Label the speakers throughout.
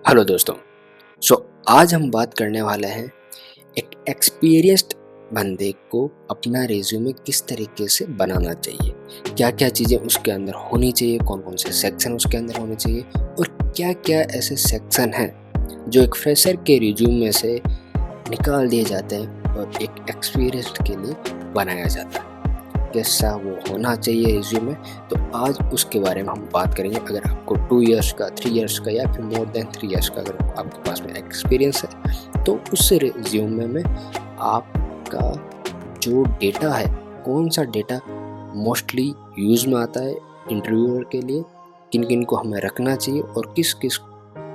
Speaker 1: Hello दोस्तों। आज हम बात करने वाले हैं एक एक्सपीरियंस्ड बंदे को अपना रिज्यूमे किस तरीके से बनाना चाहिए, क्या क्या चीज़ें उसके अंदर होनी चाहिए, कौन कौन से सेक्शन उसके अंदर होने चाहिए और क्या क्या ऐसे सेक्शन हैं जो एक फ्रेशर के रिज्यूमे से निकाल दिए जाते हैं और एक एक्सपीरियंस्ड के लिए बनाया जाता है। कैसा वो होना चाहिए रिज्यूमे, तो आज उसके बारे में हम बात करेंगे। अगर आपको 2 इयर्स का, 3 इयर्स का या फिर मोर देन 3 इयर्स का अगर आपके पास में एक्सपीरियंस है तो उस रिज्यूमे में आपका जो डेटा है, कौन सा डेटा मोस्टली यूज़ में आता है इंटरव्यूअर के लिए, किन किन को हमें रखना चाहिए और किस किस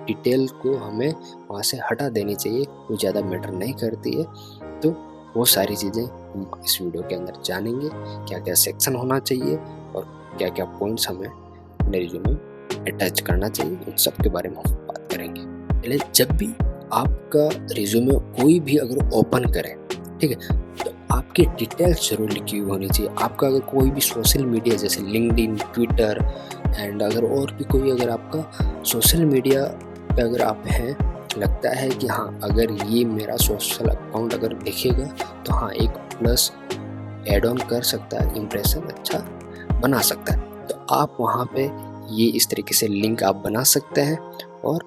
Speaker 1: डिटेल को हमें वहाँ से हटा देनी चाहिए, वो ज़्यादा मैटर नहीं करती है। तो वो सारी चीज़ें हम इस वीडियो के अंदर जानेंगे, क्या क्या सेक्शन होना चाहिए और क्या क्या पॉइंट्स हमें अपने रिज्यूमे में अटैच करना चाहिए, उन सब के बारे में हम बात करेंगे। पहले जब भी आपका रिज्यूमे कोई भी अगर ओपन करें, ठीक है, तो आपकी डिटेल्स जरूर लिखी हुई होनी चाहिए। आपका अगर कोई भी सोशल मीडिया जैसे लिंक्डइन, ट्विटर एंड और भी कोई अगर आपका सोशल मीडिया पे अगर आप हैं, लगता है कि हाँ अगर ये मेरा सोशल अकाउंट अगर दिखेगा तो हाँ एक प्लस एड ऑन कर सकता है, इम्प्रेशन अच्छा बना सकता है, तो आप वहाँ पे ये इस तरीके से लिंक आप बना सकते हैं और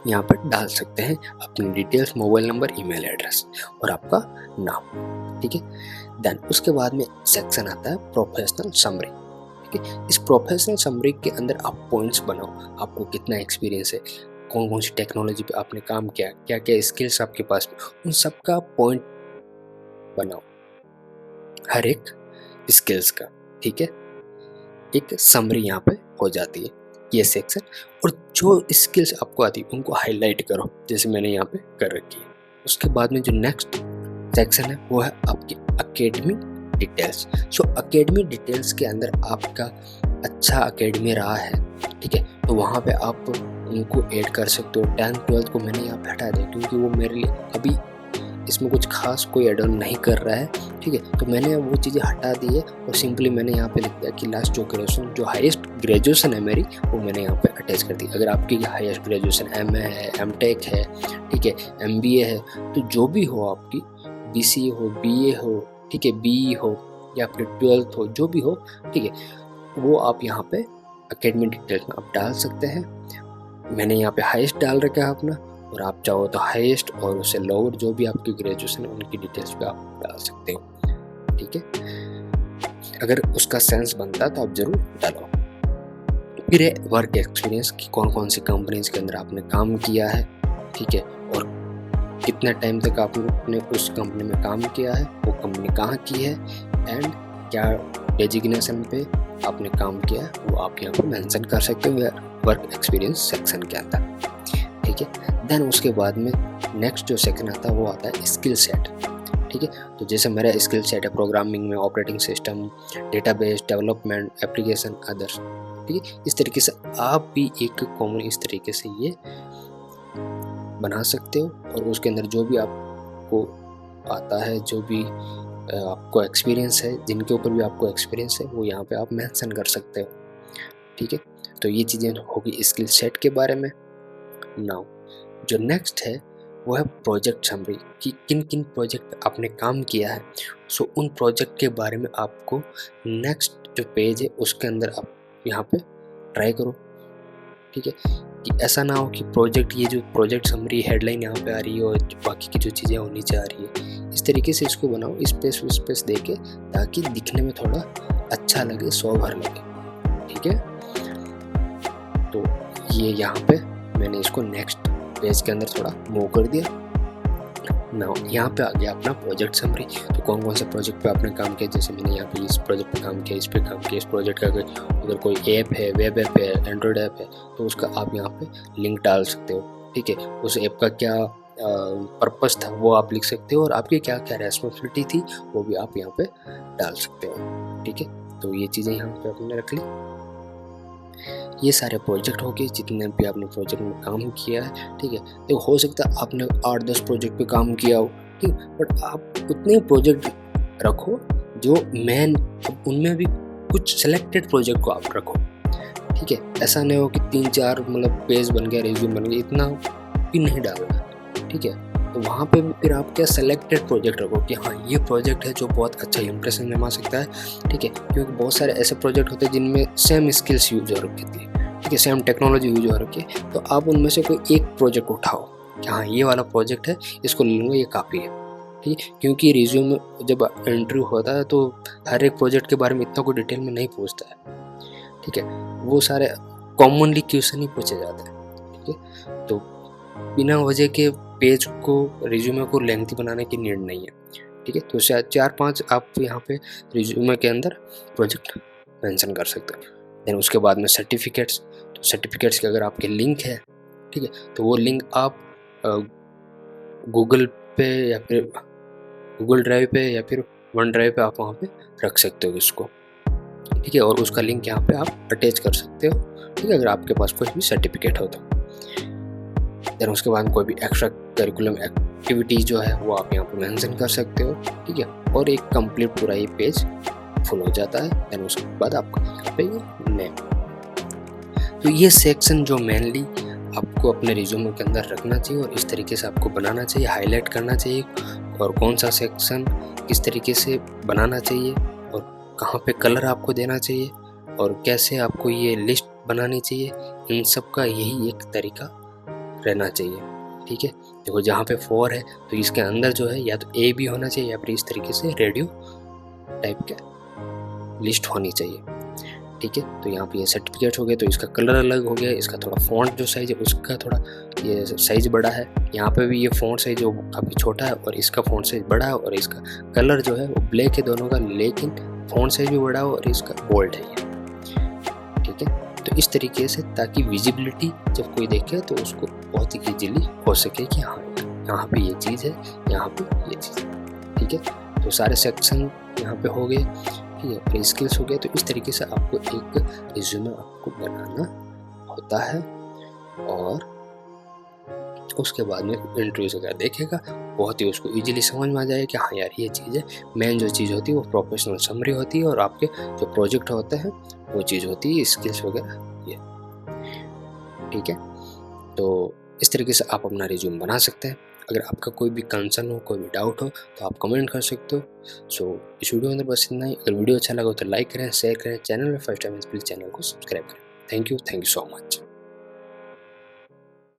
Speaker 1: यहाँ पर डाल सकते हैं अपनी details, mobile number, email address और आपका नाम, ठीक है। देन उसके बाद में सेक्शन आता है प्रोफेशनल समरी, ठीक है। इस प्रोफेशनल समरी के अंदर आप पॉइंट्स बनाओ, आपको कितना एक्सपीरियंस है, कौन कौन सी टेक्नोलॉजी पे आपने काम किया, क्या क्या स्किल्स आपके पास में, उन सब का पॉइंट बनाओ हर एक स्किल्स का, ठीक है। एक समरी यहाँ पे हो जाती है ये सेक्शन, और जो स्किल्स आपको आती है उनको हाईलाइट करो जैसे मैंने यहाँ पे कर रखी है। उसके बाद में जो नेक्स्ट सेक्शन है वो है आपकी एकेडमिक डिटेल्स। एकेडमिक डिटेल्स के अंदर आपका अच्छा एकेडमी रहा है, ठीक है, तो वहाँ पे आप उनको ऐड कर सकते हो। 10th 12th को मैंने यहाँ पे हटा दिया क्योंकि वो मेरे लिए अभी इसमें कुछ खास कोई एड ऑन नहीं कर रहा है, ठीक है, तो मैंने वो चीज़ें हटा दी है और सिंपली मैंने यहाँ पे लिख दिया कि लास्ट जो हाईएस्ट ग्रेजुएशन है मेरी, वो मैंने यहाँ पे अटैच कर दी। अगर आपकी हाईएस्ट ग्रेजुएशन MA है, MTech है, ठीक है, MBA है, तो जो भी हो आपकी, BCA हो, BA हो, ठीक है, BE हो या फिर 12th हो, जो भी हो, ठीक है, वो आप यहाँ पे एकेडमिक डिटेल्स में आप डाल सकते हैं। मैंने यहाँ पे हाईएस्ट डाल रखा है अपना, और आप चाहो तो हाईएस्ट और उससे लोअर जो भी आपकी ग्रेजुएशन है उनकी डिटेल्स पे आप डाल सकते हो, ठीक है। अगर उसका सेंस बनता है तो आप जरूर डालो। फिर है वर्क एक्सपीरियंस की कौन कौन सी कंपनीज के अंदर आपने काम किया है, ठीक है, और कितने टाइम तक आपने उस कंपनी में काम किया है, वो कंपनी कहाँ की है एंड क्या डेजिग्नेशन पे आपने काम किया है, वो आप यहाँ पर मेंशन कर सकते हो वर्क एक्सपीरियंस सेक्शन के अंदर, ठीक है। देन उसके बाद में नेक्स्ट जो सेक्शन आता है वो आता है स्किल सेट, ठीक है। तो जैसे मेरा स्किल सेट है प्रोग्रामिंग में, operating system, database development, application, others, ठीक है। इस तरीके से आप भी एक कॉमन इस तरीके से ये बना सकते हो और उसके अंदर जो भी आपको आता है, जो भी आपको एक्सपीरियंस है, जिनके ऊपर भी आपको एक्सपीरियंस है, वो यहाँ पे आप मेंशन कर सकते हो, ठीक है। तो ये चीज़ें होगी स्किल सेट के बारे में। नाउ जो नेक्स्ट है वो है प्रोजेक्ट समरी, कि किन किन प्रोजेक्ट पे आपने काम किया है। उन प्रोजेक्ट के बारे में आपको नेक्स्ट जो पेज है उसके अंदर आप यहाँ पे ट्राई करो, ठीक है, कि ऐसा ना हो कि ये जो प्रोजेक्ट समरी हेडलाइन यहाँ पे आ रही है और बाकी की जो चीज़ें वो नीचे आ रही है। इस तरीके से इसको बनाओ स्पेस दे के, ताकि दिखने में थोड़ा अच्छा लगे, सोबर लगे, ठीक है। तो ये यहाँ पे मैंने इसको नेक्स्ट पेज के अंदर थोड़ा मूव कर दिया। नाउ यहाँ पे आ गया अपना प्रोजेक्ट समरी। तो कौन कौन से प्रोजेक्ट पे आपने काम किया, जैसे मैंने यहाँ पे इस प्रोजेक्ट पे काम किया, इस पे काम किया, इस प्रोजेक्ट का अगर कोई ऐप है, वेब ऐप है, एंड्रॉयड ऐप है, तो उसका आप यहाँ पे लिंक डाल सकते हो, ठीक है। उस ऐप का क्या पर्पस था वो आप लिख सकते हो और आपकी क्या क्या रेस्पॉन्सिबिलिटी थी वो भी आप यहाँ पे डाल सकते हो, ठीक है। तो ये चीज़ें यहाँ पे आपने रख ली। ये सारे प्रोजेक्ट हो गए जितने भी आपने प्रोजेक्ट में काम किया है, ठीक है। तो हो सकता है आपने 8-10 प्रोजेक्ट पे काम किया हो, ठीक, बट आप उतने प्रोजेक्ट रखो जो मेन, उनमें भी कुछ सिलेक्टेड प्रोजेक्ट को आप रखो, ठीक है। ऐसा नहीं हो कि 3-4 मतलब पेज बन गया, रिज्यूम बन गया, इतना भी नहीं डालना है, ठीक है। तो वहाँ पे भी फिर आप क्या सेलेक्टेड प्रोजेक्ट रखो कि हाँ ये प्रोजेक्ट है जो बहुत अच्छा इंप्रेशन जमा सकता है, ठीक है। क्योंकि बहुत सारे ऐसे प्रोजेक्ट होते हैं जिनमें सेम स्किल्स यूज हो रखी थी, ठीक है, सेम टेक्नोलॉजी यूज हो रखी है। तो आप उनमें से कोई एक प्रोजेक्ट उठाओ कि हाँ ये वाला प्रोजेक्ट है, इसको ले लूँगा, ये काफ़ी है, ठीक है। क्योंकि रिज्यूम में जब इंटरव्यू होता है तो हर एक प्रोजेक्ट के बारे में इतना कोई डिटेल में नहीं पूछता है, ठीक है। वो सारे कॉमनली क्वेश्चन ही पूछे जाते हैं, ठीक है। तो बिना वजह के पेज को, रिज्यूमे को लेंथी बनाने की नीड नहीं है, ठीक है। तो शायद 4-5 आप यहाँ पे रिज्यूमे के अंदर प्रोजेक्ट मेंशन कर सकते हो। देन उसके बाद में सर्टिफिकेट्स, तो सर्टिफिकेट्स के अगर आपके लिंक है, ठीक है, तो वो लिंक आप गूगल पे या फिर गूगल ड्राइव पे या फिर वन ड्राइव पे आप वहाँ पे रख सकते हो इसको, ठीक है। और उसका लिंक यहाँ पे आप अटैच कर सकते हो, ठीक है, अगर आपके पास कोई भी सर्टिफिकेट हो तो। देन उसके बाद कोई भी एक्स्ट्रा करिकुलम एक्टिविटी जो है वो आप यहाँ पे मेंशन कर सकते हो, ठीक है। और एक कंप्लीट पूरा ये पेज फुल हो जाता है। देन उसके बाद आपका यहाँ पे नेम। तो ये सेक्शन जो मेनली आपको अपने रिज्यूमे के अंदर रखना चाहिए और इस तरीके से आपको बनाना चाहिए, हाईलाइट करना चाहिए, और कौन सा सेक्शन किस तरीके से बनाना चाहिए और कहाँ पे कलर आपको देना चाहिए और कैसे आपको ये लिस्ट बनानी चाहिए, इन सब का यही एक तरीका रहना चाहिए, ठीक है। देखो जहाँ पे 4 है तो इसके अंदर जो है या तो ए भी होना चाहिए या फिर इस तरीके से रेडियो टाइप का लिस्ट होनी चाहिए, ठीक है। तो यहाँ पे ये सर्टिफिकेट हो गए, तो इसका कलर अलग हो गया, इसका थोड़ा फॉन्ट जो साइज है उसका थोड़ा ये साइज बड़ा है। यहाँ पे भी ये फॉन्ट साइज जो काफ़ी छोटा है और इसका फॉन्ट साइज बड़ा है, और इसका कलर जो है वो ब्लैक है दोनों का, लेकिन फॉन्ट साइज भी बड़ा है और इसका बोल्ड है ये, ठीक है। तो इस तरीके से ताकि विजिबिलिटी जब कोई देखे तो उसको बहुत ही ईजिली हो सके कि हाँ यहाँ पे ये चीज़ है, यहाँ पे ये चीज़ है, ठीक है। तो सारे सेक्शन यहाँ पे हो गए, ठीक है, और स्किल्स हो गए। तो इस तरीके से आपको एक रिज्यूमे आपको बनाना होता है, और उसके बाद में इंटरव्यूज वगैरह देखेगा, बहुत ही उसको इजीली समझ में आ जाएगा कि हाँ यार ये चीज़ है। मेन जो चीज़ होती है वो प्रोफेशनल समरी होती है, और आपके जो प्रोजेक्ट होते हैं वो चीज़ होती है स्किल्स वगैरह ये, ठीक है। तो इस तरीके से आप अपना रिज्यूम बना सकते हैं। अगर आपका कोई भी कंसर्न हो, कोई भी डाउट हो तो आप कमेंट कर सकते हो। सो इस वीडियो के अंदर बस इतना ही। अगर वीडियो अच्छा लगा तो लाइक करें, शेयर करें, चैनल में फर्स्ट टाइम प्लीज़ चैनल को सब्सक्राइब करें। Thank you so much.